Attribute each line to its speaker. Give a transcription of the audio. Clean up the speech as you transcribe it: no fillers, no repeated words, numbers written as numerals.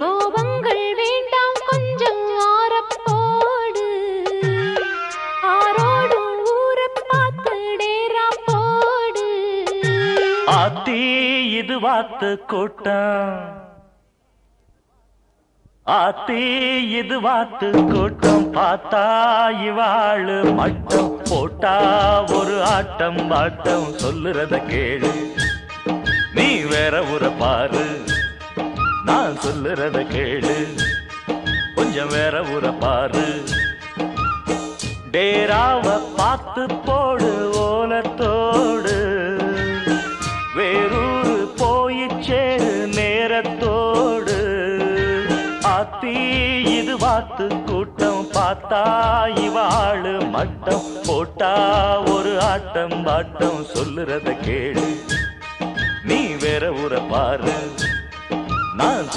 Speaker 1: கோபங்கள் வேண்டாம் கொஞ்சம் ஆரப்போடு ஆரோடும் ஊரப் பார்த்து டேரா போடு
Speaker 2: ஆத்தி இது வாத்து கூட்டம் ஆத்தி இது வாத்து கூட்டம் பார்த்தா இவாளு மட்டம் போட்டா ஒரு ஆட்டம் பாட்டம் சொல்லுறத கேளு நீ வேற ஊர பாரு நான் சொல்லுறத கேளு கொஞ்சம் வேற ஊர பாரு டேராவ பார்த்து போடு ஓலத்தோடு வேறூரு போய் சேரு நேரத்தோடு ஆத்தி இது வாத்து கூட்டம் பார்த்தா இவாளு மட்டம் போட்டா ஒரு ஆட்டம் பாட்டம் சொல்லுறத கேளு நீ வேற ஊர பாரு நான்